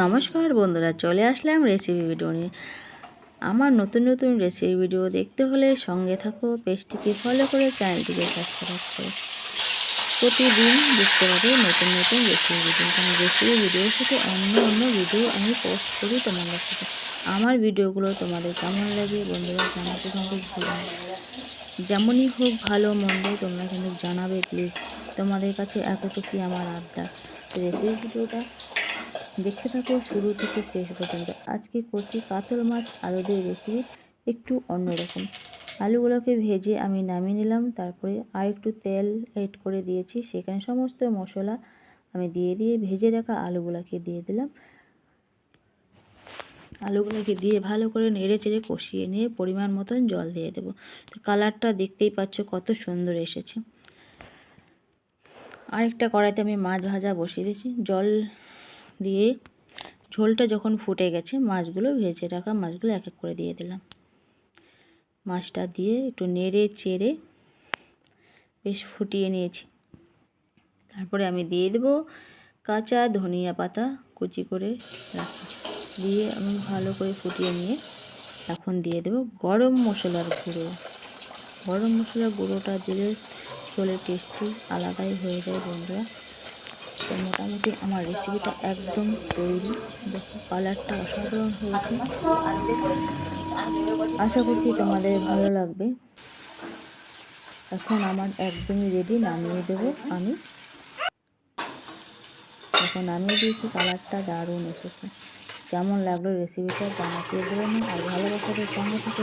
নমস্কার বন্ধুরা, চলে আসলাম রেসিপি ভিডিও নিয়ে। আমার নতুন নতুন রেসিপি ভিডিও দেখতে হলে সঙ্গে থাকো, পেজটিকে ফলো করে চ্যানেলটিকে সাবস্ক্রাইব করো। প্রতিদিন দেখতে পাবে নতুন নতুন রেসিপি ভিডিও। কারণ রেসিপি ভিডিওর সাথে অন্য অন্য ভিডিও আমি পোস্ট করি তোমাদের সাথে। আমার ভিডিওগুলো তোমাদের কেমন লাগে বন্ধুরা জানাতে কিন্তু ভুলো না। যেমনই হোক ভালো মন্দ তোমরা কিন্তু জানাবে প্লিজ। তোমাদের কাছে এতটুকুই আমার আবদার। রেসিপি ভিডিওটা দেখতে থাকো শুরু থেকে শেষ পর্যন্ত। আজকে করছি কাতল মাছ আলু দিয়ে রেসিপি, একটু অন্যরকম। আলুগুলোকে ভেজে আমি নামিয়ে নিলাম, তারপরে আর একটু তেল এড করে দিয়েছি, সেখানে সমস্ত মশলা আমি দিয়ে ভেজে রাখা আলুগুলোকে দিয়ে দিলাম। আলুগুলোকে দিয়ে ভালো করে নেড়ে চেড়ে কষিয়ে নিয়ে পরিমাণ মতন জল দিয়ে দেবো। তো কালারটা দেখতেই পাচ্ছ কত সুন্দর এসেছে। আরেকটা কড়াইতে আমি মাছ ভাজা বসিয়ে দিয়েছি। জল দিয়ে ঝোলটা যখন ফুটে গেছে মাছগুলো ভেজে রাখা মাছগুলো এক এক করে দিয়ে দিলাম। মাছটা দিয়ে একটু নেড়ে চেড়ে বেশ ফুটিয়ে নিয়েছি। তারপরে আমি দিয়ে দেবো কাঁচা ধনিয়া পাতা কুচি করে রাখা, দিয়ে আমি ভালো করে ফুটিয়ে নিয়ে এখন দিয়ে দেবো গরম মশলার গুঁড়ো। গরম মশলার গুঁড়োটা দিলে ঝোলের টেস্টই আলাদাই হয়ে যায় বন্ধুরা। তো মোটামুটি আমার রেসিপিটা একদম তৈরি। দেখো কালারটা অসাধারণ হয়েছে। আশা করছি তোমাদের ভালো লাগবে। এখন আমার একদমই রেডি, নামিয়ে দেবো আমি। এখন নামিয়ে দিয়েছি, কালারটা দারুণ এসেছে। কেমন লাগলো রেসিপিটা জানাতে বলো না, আর ভালোবাসাদের সঙ্গে থেকে